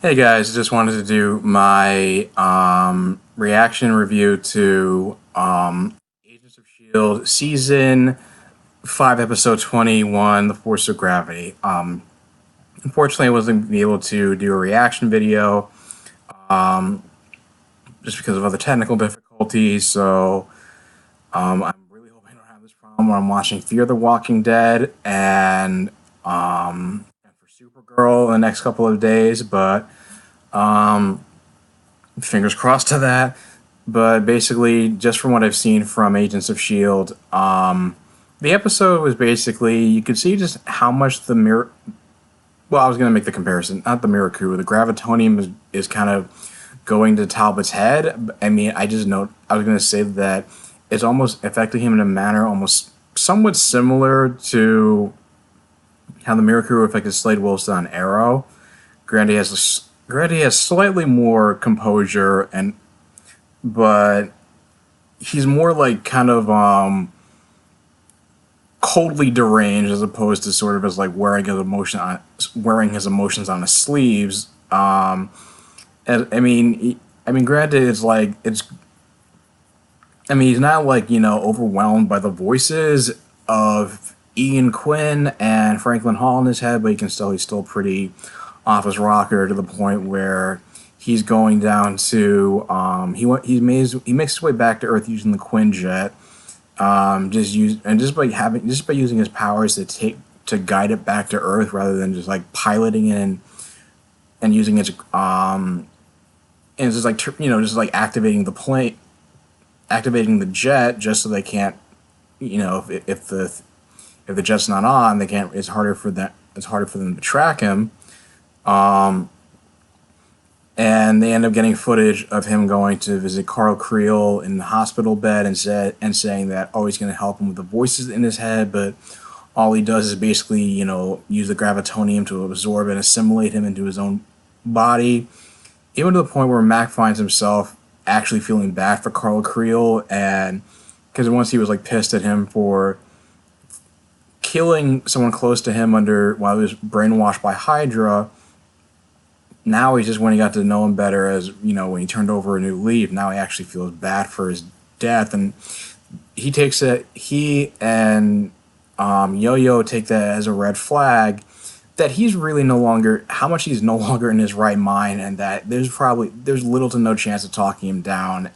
Hey guys, just wanted to do my reaction review to Agents of Shield season 5, episode 21, The Force of Gravity. Unfortunately, I wasn't able to do a reaction video just because of other technical difficulties. So I'm really hoping I don't have this problem where I'm watching Fear the Walking Dead and for Supergirl in the next couple of days, but fingers crossed to that. But basically, just from what I've seen from Agents of S.H.I.E.L.D., the episode was basically, you could see just how much the mirror. Well, I was going to make the comparison, not the Miracle. The gravitonium is kind of going to Talbot's head. I mean, I was going to say that it's almost affecting him in a manner almost somewhat similar to how the Miracle affected Slade Wilson on Arrow. Granted, he has slightly more composure, but he's more like kind of coldly deranged as opposed to sort of as like wearing his emotions on his sleeves. And, granted, he's not like overwhelmed by the voices of Ian Quinn and Franklin Hall in his head, but he's still pretty off his rocker to the point where he's going down to he makes his way back to Earth using the Quinjet, just by using his powers to guide it back to Earth rather than just like piloting it and using its and it's just like just like activating the jet just so they can't, if the jet's not on, they can't. It's harder for them to track him. And they end up getting footage of him going to visit Carl Creel in the hospital bed and saying that he's going to help him with the voices in his head, but all he does is basically use the gravitonium to absorb and assimilate him into his own body, even to the point where Mac finds himself actually feeling bad for Carl Creel, and because once he was like pissed at him for killing someone close to him while he was brainwashed by Hydra. Now he's just, when he got to know him better, as when he turned over a new leaf, now he actually feels bad for his death, and he and Yo-Yo take that as a red flag that he's really no longer in his right mind, and that there's little to no chance of talking him down,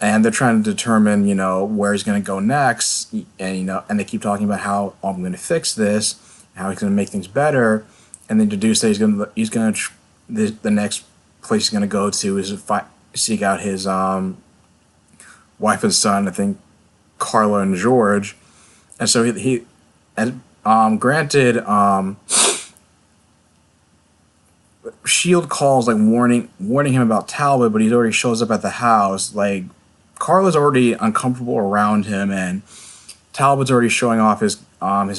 and they're trying to determine where he's going to go next, and and they keep talking about how I'm going to fix this, how he's going to make things better, and they deduce that the next place he's going to go to is seek out his wife and son, I think Carla and George. And so granted, SHIELD calls like warning him about Talbot, but he already shows up at the house. Like, Carla's already uncomfortable around him, and Talbot's already showing off his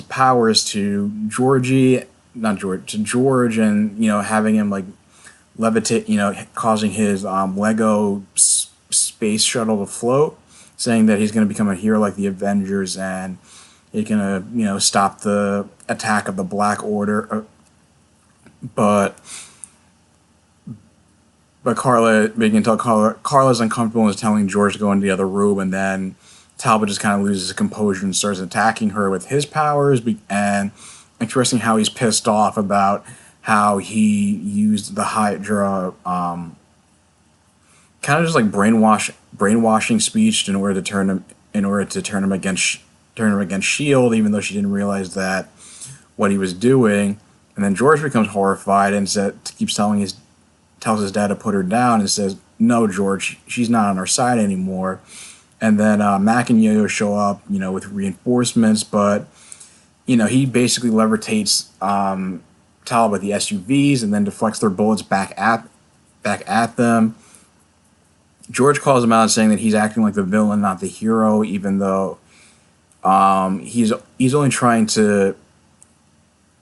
powers to George, and having him like levitate, causing his Lego space shuttle to float, saying that he's going to become a hero like the Avengers, and he's going to stop the attack of the Black Order. But Carla's uncomfortable and is telling George to go into the other room, and then Talbot just kind of loses his composure and starts attacking her with his powers, and expressing how he's pissed off about how he used the Hydra kind of just like brainwashing speech in order to turn him against SHIELD, even though she didn't realize that what he was doing. And then George becomes horrified and tells his dad to put her down, and says, "No, George, she's not on our side anymore." And then Mac and Yo-Yo show up, with reinforcements, but he basically levitates Talbot the SUVs and then deflects their bullets back at them. George calls him out, saying that he's acting like the villain, not the hero, even though he's only trying to.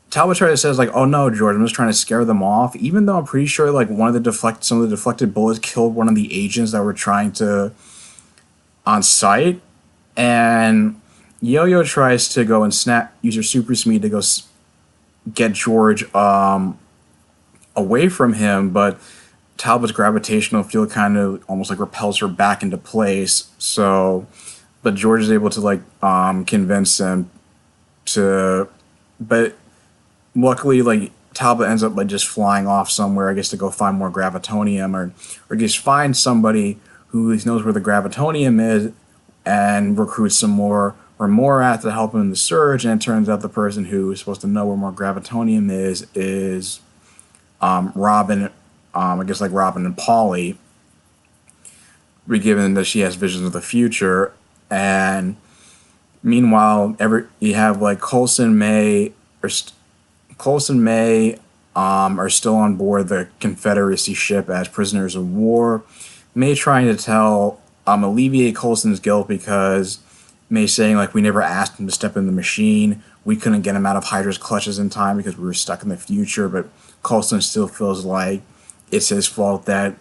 Talbot says like, "Oh no, George, I'm just trying to scare them off," even though I'm pretty sure like some of the deflected bullets killed one of the agents that were trying to on site. And Yo-Yo tries to go and use her super speed to go get George away from him, but Talbot's gravitational field kind of almost like repels her back into place. So, but George is able to like convince him to, but luckily like Talbot ends up like just flying off somewhere, I guess, to go find more gravitonium, or just find somebody who knows where the gravitonium is and recruit some more or more at to help him in the search. And it turns out the person who is supposed to know where more gravitonium is Robin. I guess like Robin and Polly, given that she has visions of the future. And meanwhile, you have like Coulson May are still on board the Confederacy ship as prisoners of war. May trying to alleviate Coulson's guilt because May saying like, we never asked him to step in the machine. We couldn't get him out of Hydra's clutches in time because we were stuck in the future. But Coulson still feels like it's his fault that,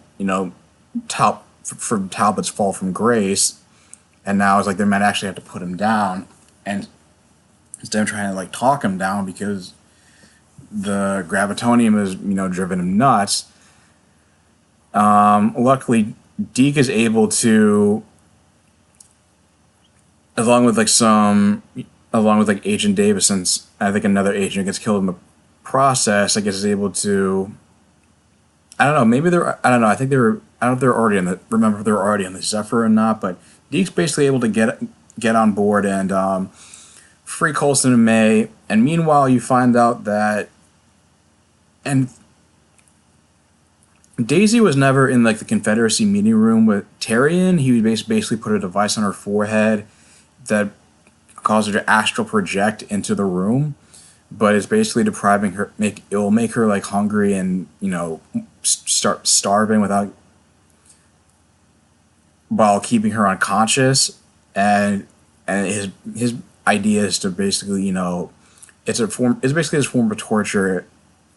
for Talbot's fall from grace. And now it's like they might actually have to put him down. And instead of trying to like talk him down because the gravitonium is, driven him nuts. Luckily, Deke is able to, along with Agent Davis, since I think another agent gets killed in the process, I guess is able to. I don't know. Maybe they're. I don't know. I think they were. I don't know if they're already on the. Remember if they were already on the Zephyr or not. But Deke's basically able to get on board and free Coulson and May. And meanwhile, you find out that. And Daisy was never in like the Confederacy meeting room with Terrian. He basically put a device on her forehead that caused her to astral project into the room, but it's basically depriving her. It will make her like hungry and start starving while keeping her unconscious. And his idea is to basically it's basically a form of torture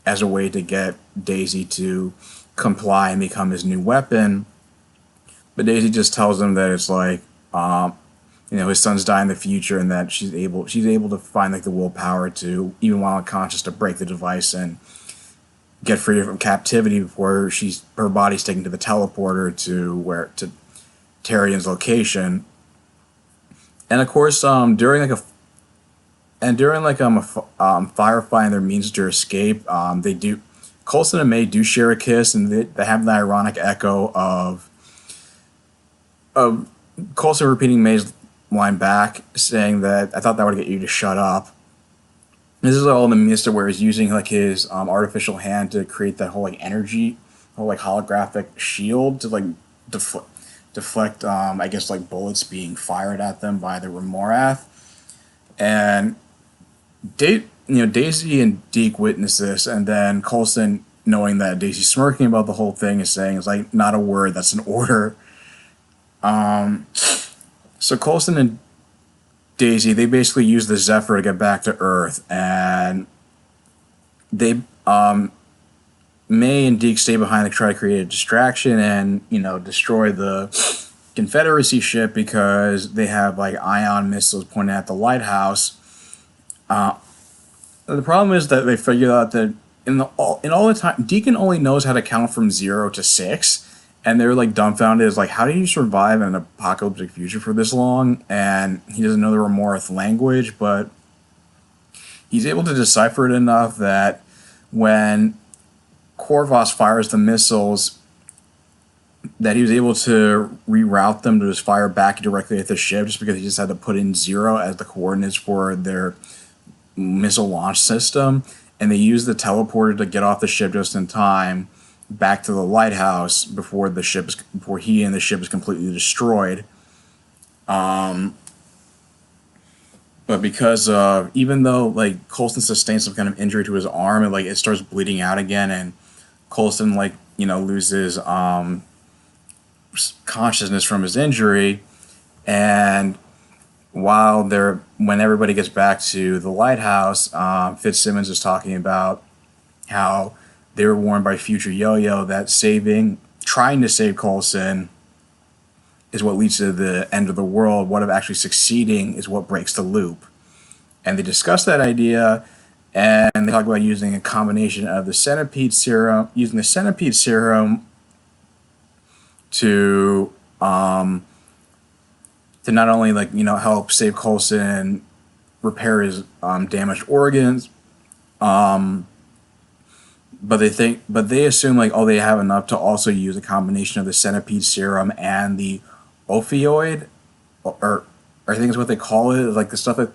as a way to get Daisy to comply and become his new weapon. But Daisy just tells him that it's like his son's dying in the future, and that she's able to find like the willpower to, even while unconscious, to break the device and get free from captivity before her body's taken to the teleporter to Terrian's location. And of course, during a firefight and their means to escape, Coulson and May do share a kiss, and they have the ironic echo of Coulson repeating May's line back, saying that, "I thought that would get you to shut up." This is all in the midst of where he's using like his artificial hand to create that whole like energy, whole like holographic shield to like deflect I guess like bullets being fired at them by the Remorath. And Daisy and Deke witness this, and then Coulson, knowing that Daisy's smirking about the whole thing, is saying, "It's like, not a word, that's an order." So Coulson and Daisy, they basically use the Zephyr to get back to Earth, and they May and Deke stay behind to try to create a distraction and destroy the Confederacy ship because they have like ion missiles pointed at the lighthouse. The problem is that they figured out that in all the time, Deacon only knows how to count from 0 to 6, and they're like dumbfounded. It's like, how do you survive in an apocalyptic future for this long? And he doesn't know the Remorath language, but he's able to decipher it enough that when Corvus fires the missiles, that he was able to reroute them to just fire back directly at the ship, just because he just had to put in 0 as the coordinates for their missile launch system, and they used the teleporter to get off the ship just in time back to the lighthouse before he and the ship is completely destroyed. But because even though like Coulson sustains some kind of injury to his arm, and like it starts bleeding out again, and Coulson loses consciousness from his injury, and when everybody gets back to the lighthouse, Fitzsimmons is talking about how they were warned by future Yo-Yo that trying to save Coulson is what leads to the end of the world. What if actually succeeding is what breaks the loop? And they discuss that idea, And they talk about using a combination of the centipede serum, using the centipede serum to not only like help save Coulson, repair his damaged organs, but they assume like, oh, they have enough to also use a combination of the centipede serum and the opioid, or I think is what they call it, like the stuff that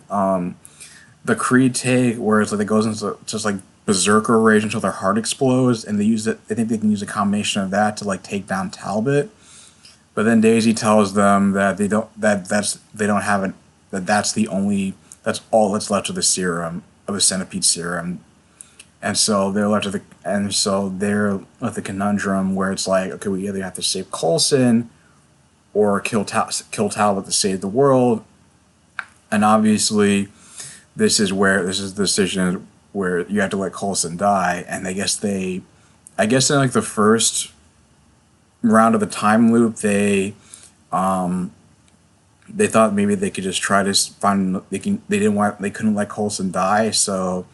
the Creed take, where it's like it goes into just like berserker rage until their heart explodes, and they use it. I think they can use a combination of that to like take down Talbot. But then Daisy tells them that they don't have it, that's all that's left of the serum, of the centipede serum. And so they're left with the conundrum where it's like, okay, we either have to save Coulson or kill Talbot to save the world. And obviously this is the decision where you have to let Coulson die. And I guess in like the first round of the time loop, they thought maybe they could just try to find, they couldn't let Coulson die, so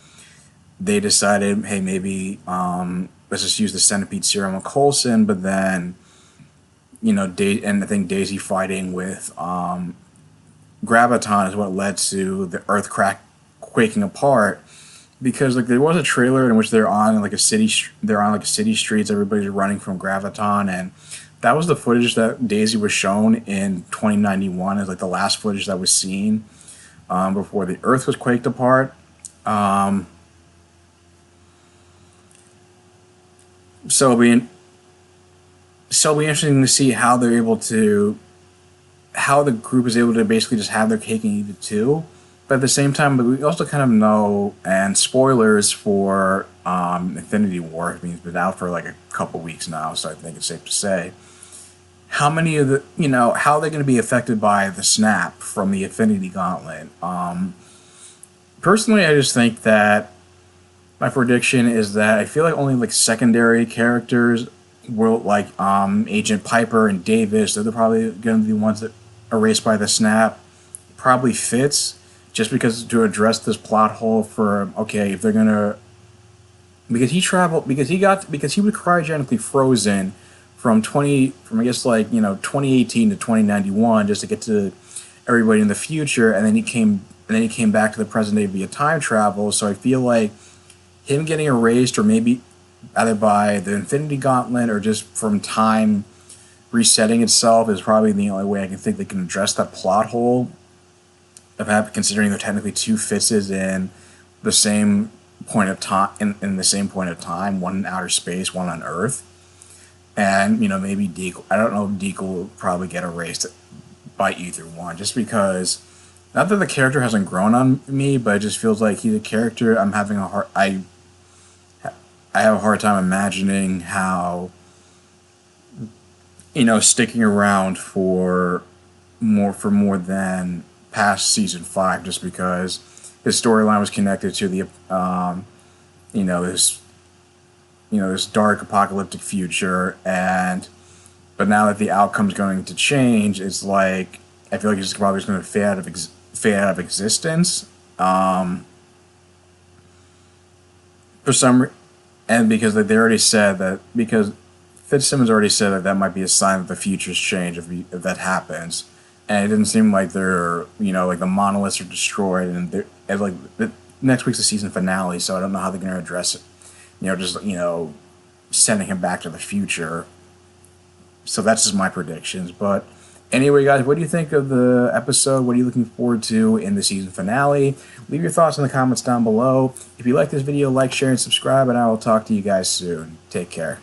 they decided, hey, maybe let's just use the centipede serum on Coulson. But then and I think Daisy fighting with Graviton is what led to the Earth quaking apart, because like there was a trailer in which they're on like city streets, everybody's running from Graviton, and that was the footage that Daisy was shown in 2091 as like the last footage that was seen before the Earth was quaked apart. So it'll be interesting to see how the group is able to basically just have their cake and eat it too. But at the same time, we also kind of know, and spoilers for Infinity War, I mean, it's been out for like a couple weeks now, so I think it's safe to say, how many of the, how they're going to be affected by the snap from the Infinity Gauntlet. Personally, I just think that my prediction is that I feel like only like secondary characters will, like Agent Piper and Davis, they're probably going to be the ones that are erased by the snap. Probably Fitz, just because to address this plot hole for, okay, if they're gonna, because he was cryogenically frozen from 2018 to 2091 just to get to everybody in the future, and then he came back to the present day via time travel. So I feel like him getting erased, or maybe either by the Infinity Gauntlet or just from time resetting itself, is probably the only way I can think they can address that plot hole of considering they're technically two Fitzes in the same point of time, in the same point of time, one in outer space, one on Earth. And maybe Deke, I don't know if Deke will probably get erased by either one, just because, not that the character hasn't grown on me, but it just feels like he's a character I have a hard time imagining how sticking around for more than past season 5, just because his storyline was connected to the this dark apocalyptic future, but now that the outcome's going to change, it's like I feel like he's probably just going to fade out of existence. For some and because they already said that, because Fitzsimmons already said that might be a sign that the future's change if that happens. And it didn't seem like they're, like the monoliths are destroyed, and next week's the season finale, so I don't know how they're going to address it. Sending him back to the future. So that's just my predictions. But anyway, guys, what do you think of the episode? What are you looking forward to in the season finale? Leave your thoughts in the comments down below. If you like this video, like, share, and subscribe, and I will talk to you guys soon. Take care.